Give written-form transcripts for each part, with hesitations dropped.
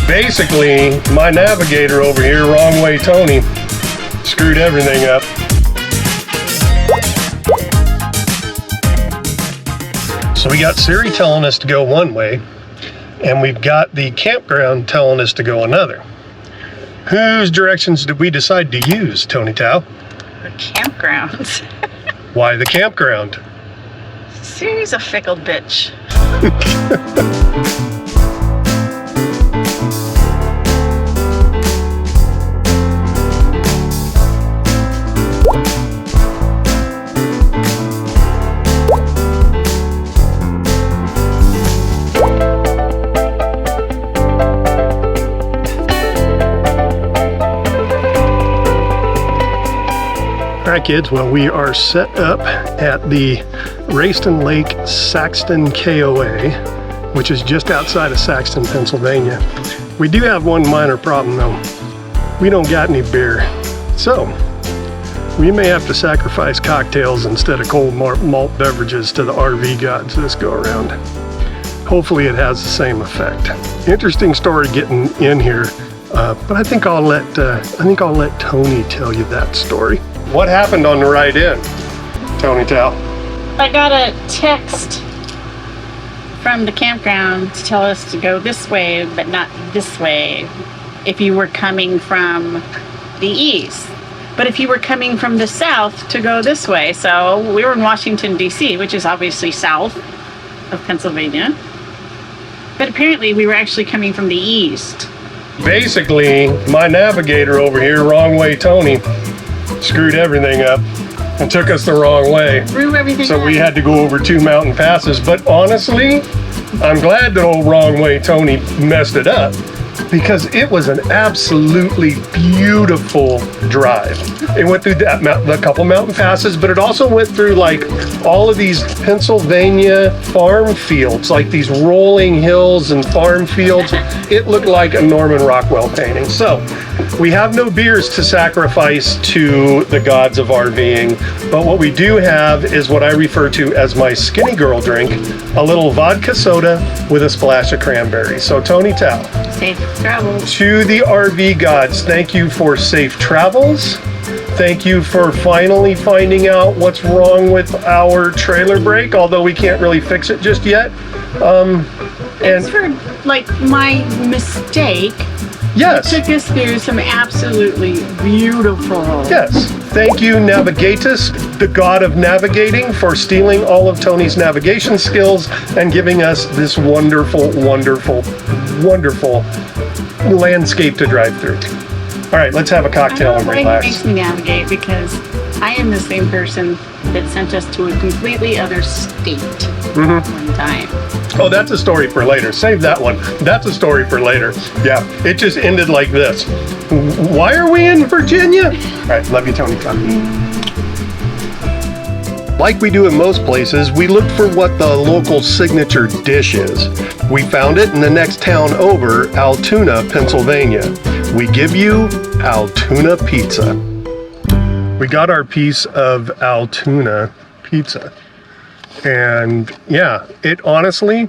Basically, my navigator over here, wrong way Tony, screwed everything up. So we got Siri telling us to go one way, and we've got the campground telling us to go another. Whose directions did we decide to use, Tony Tao? The campground. Why the campground? Siri's a fickle bitch. All right, kids, well, we are set up at the Raystown Lake Saxton KOA, which is just outside of Saxton, Pennsylvania. We do have one minor problem though. We don't got any beer. So we may have to sacrifice cocktails instead of cold malt beverages to the RV gods this go around. Hopefully it has the same effect. Interesting story getting in here, but I think I'll let Tony tell you that story. What happened on the ride in, Tony Tao? I got a text from the campground to tell us to go this way, but not this way, if you were coming from the east. But if you were coming from the south, to go this way. So we were in Washington, D.C., which is obviously south of Pennsylvania. But apparently we were actually coming from the east. Basically, my navigator over here, wrong way Tony, screwed everything up and took us the wrong way. Threw everything So up. we had to go over 2 mountain passes. But honestly, I'm glad that old wrong way Tony messed it up, because it was an absolutely beautiful drive. It went through a couple mountain passes, but it also went through like all of these Pennsylvania farm fields, like these rolling hills and farm fields. It looked like a Norman Rockwell painting. So we have no beers to sacrifice to the gods of RVing, but what we do have is what I refer to as my skinny girl drink, a little vodka soda with a splash of cranberry. So Tony Tao, Safe travels. to the RV gods, thank you for safe travels. Thank you for finally finding out what's wrong with our trailer brake, although we can't really fix it just yet. Thanks for, like, my mistake. Yes. Took us through some absolutely beautiful. Yes. Thank you, Navigatus, the god of navigating, for stealing all of Tony's navigation skills and giving us this wonderful, wonderful, wonderful landscape to drive through. All right, let's have a cocktail and I don't know why relax. he makes me navigate, because I am the same person that sent us to a completely other state one time. Oh, that's a story for later. Save that one. That's a story for later. Yeah, it just ended like this. Why are we in Virginia? All right, love you, Tony. Like we do in most places, we look for what the local signature dish is. We found it in the next town over, Altoona, Pennsylvania. We give you Altoona Pizza. We got our piece of Altoona Pizza. And yeah, it honestly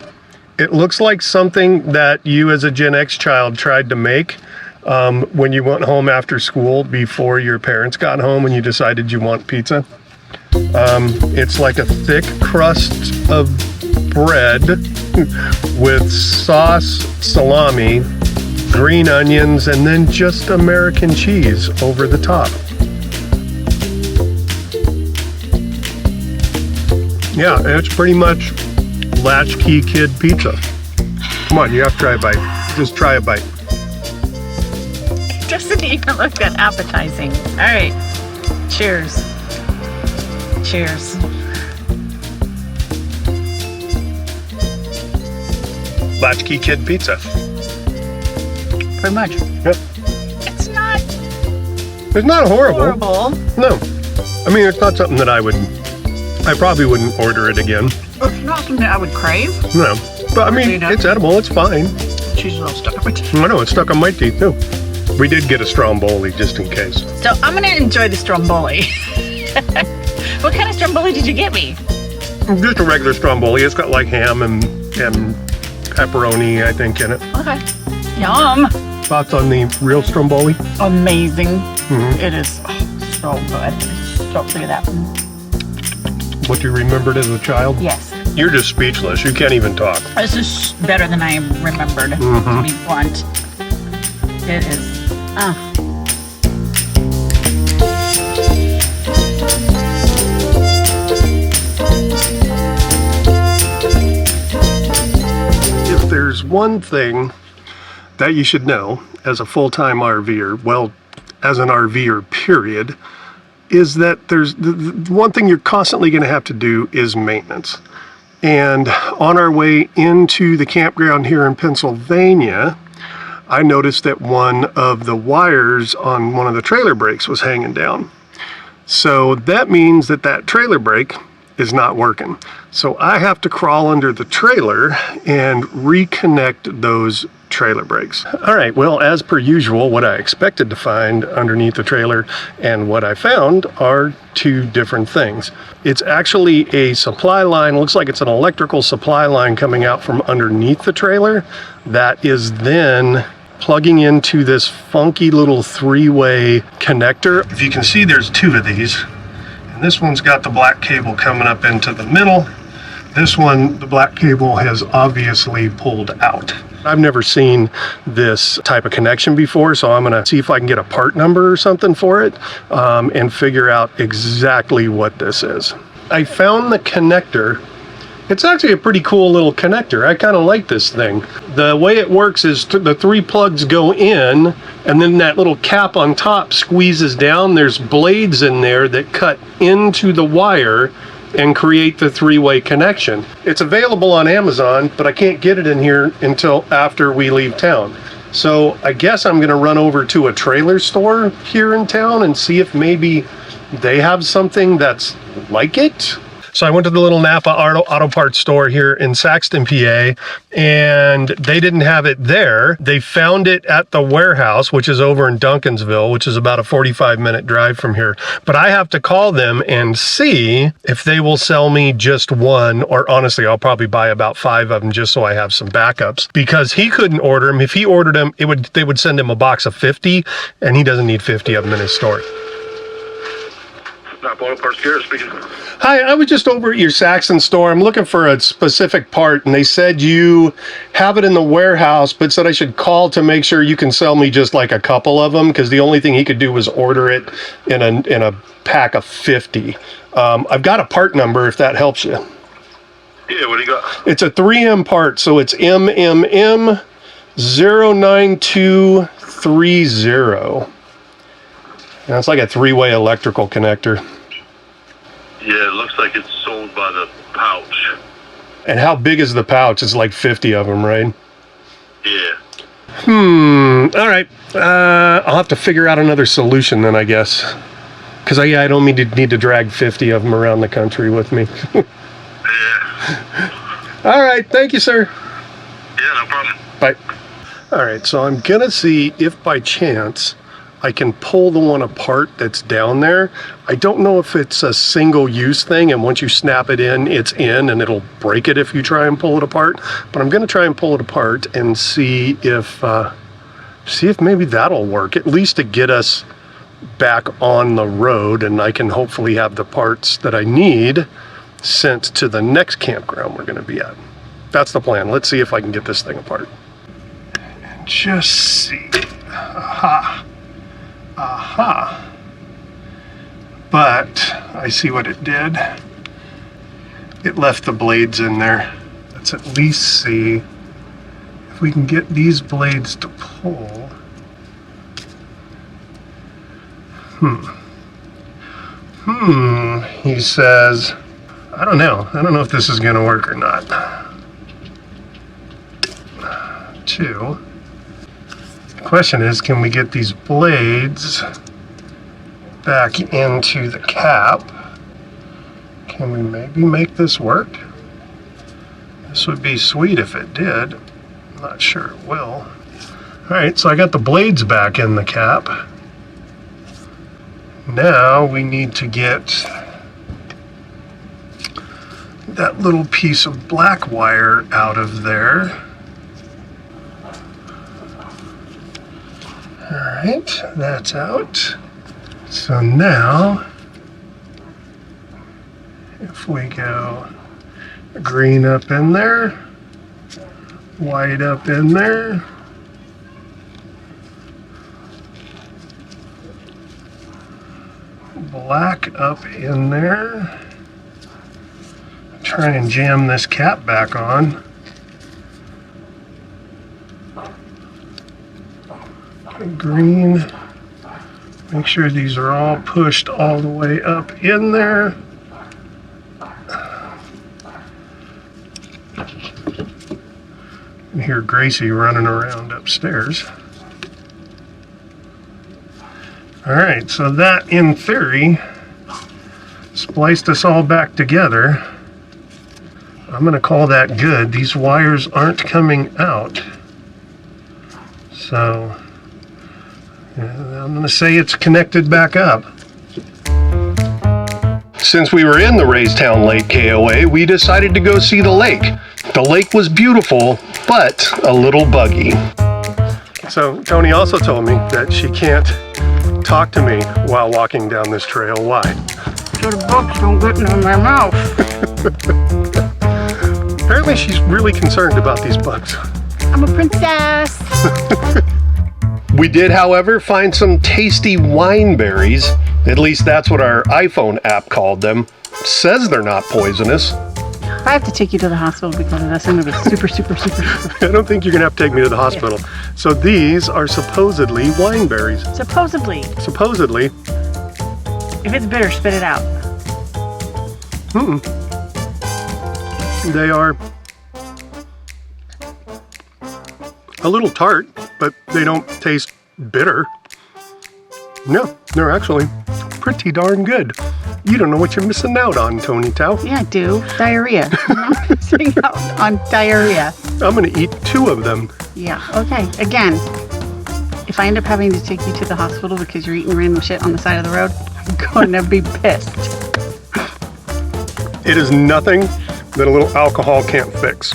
looks like something that you as a Gen X child tried to make when you went home after school before your parents got home and you decided you want pizza. It's like a thick crust of bread with sauce, salami, green onions, and then just American cheese over the top. Yeah, it's pretty much latchkey kid pizza. Come on, you have to try a bite. Just try a bite. Doesn't even look that appetizing. All right, cheers. Cheers. Latchkey kid pizza. Pretty much. Yep. It's not It's not horrible. horrible. No. I mean, it's not something that I probably wouldn't order it again. It's not something I would crave. No. But I mean, You know? it's edible. It's fine. Cheese is all stuck on my teeth. I know, it's stuck on my teeth too. We did get a Stromboli just in case. So I'm gonna enjoy the Stromboli. What kind of Stromboli did you get me? Just a regular Stromboli. It's got like ham and pepperoni, I think, in it. Okay. Yum. Thoughts on the real stromboli? Amazing. Mhm. It is so good. So look at that one. What you remembered as a child? Yes. You're just speechless. You can't even talk. This is better than I remembered, to be blunt. It is. If there's one thing that you should know as a full-time RVer, well, as an RVer period, is that there's the one thing you're constantly going to have to do is maintenance. And on our way into the campground here in Pennsylvania, I noticed that one of the wires on one of the trailer brakes was hanging down. So that means that that trailer brake is not working. So I have to crawl under the trailer and reconnect those trailer brakes. All right, well, as per usual, what I expected to find underneath the trailer and what I found are two different things. It's actually a supply line, looks like it's an electrical supply line coming out from underneath the trailer that is then plugging into this funky little three-way connector. If you can see, there's two of these. And this one's got the black cable coming up into the middle. This one, the black cable has obviously pulled out. I've never seen this type of connection before, so I'm gonna see if I can get a part number or something for it and figure out exactly what this is. I found the connector. It's actually a pretty cool little connector. I kind of like this thing. The way it works is the three plugs go in, and then that little cap on top squeezes down. There's blades in there that cut into the wire and create the three-way connection. It's available on Amazon, but I can't get it in here until after we leave town. So I guess I'm gonna run over to a trailer store here in town and see if maybe they have something that's like it. So I went to the little Napa auto parts store here in Saxton, PA, and they didn't have it there. They found it at the warehouse, which is over in Duncansville, which is about a 45-minute drive from here. But I have to call them and see if they will sell me just one, or honestly, I'll probably buy about 5 of them just so I have some backups, because he couldn't order them. If he ordered them, they would send him a box of 50, and he doesn't need 50 of them in his store. Auto Parts Garrett speaking. Hi, I was just over at your Saxon store. I'm looking for a specific part, and they said you have it in the warehouse, but said I should call to make sure you can sell me just like a couple of them, because the only thing he could do was order it in a pack of 50. I've got a part number if that helps you. Yeah, what do you got? It's a 3M part, so it's MMM 09230. Now, it's like a three-way electrical connector. Yeah, it looks like it's sold by the pouch. And how big is the pouch? It's like 50 of them, right? Yeah. All right. I'll have to figure out another solution then, I guess. Because I don't need to drag 50 of them around the country with me. Yeah. All right. Thank you, sir. Yeah, no problem. Bye. All right. So I'm going to see if by chance I can pull the one apart that's down there. I don't know if it's a single use thing, and once you snap it in, it's in, and it'll break it if you try and pull it apart. But I'm gonna try and pull it apart and see if maybe that'll work, at least to get us back on the road, and I can hopefully have the parts that I need sent to the next campground we're gonna be at. That's the plan. Let's see if I can get this thing apart. And just see. Aha. Aha. But I see what it did. It left the blades in there. Let's at least see if we can get these blades to pull. He says, I don't know if this is gonna work or not. 2. The question is, can we get these blades back into the cap? Can we maybe make this work? This would be sweet if it did. I'm not sure it will. All right, so I got the blades back in the cap. Now we need to get that little piece of black wire out of there. right, that's out. So now, if we go green up in there, white up in there, black up in there, try and jam this cap back on. Green, make sure these are all pushed all the way up in there. You hear Gracie running around upstairs. All right, so that in theory spliced us all back together. I'm gonna call that good. These wires aren't coming out. So I'm gonna say it's connected back up. Since we were in the Raystown Lake KOA, we decided to go see the lake. The lake was beautiful, but a little buggy. So Tony also told me that she can't talk to me while walking down this trail. Why? So the bugs don't get in my mouth. Apparently she's really concerned about these bugs. I'm a princess. We did, however, find some tasty wine berries. At least that's what our iPhone app called them. Says they're not poisonous. I have to take you to the hospital because of this. I'm going to be super. I don't think you're going to have to take me to the hospital. So these are supposedly wine berries. Supposedly. Supposedly. If it's bitter, spit it out. They are a little tart, but they don't taste bitter. No, they're actually pretty darn good. You don't know what you're missing out on, Tony Tao. Yeah, I do. Diarrhea. I'm not missing out on diarrhea. I'm gonna eat 2 of them. Yeah, okay. Again, if I end up having to take you to the hospital because you're eating random shit on the side of the road, I'm gonna be pissed. It is nothing that a little alcohol can't fix.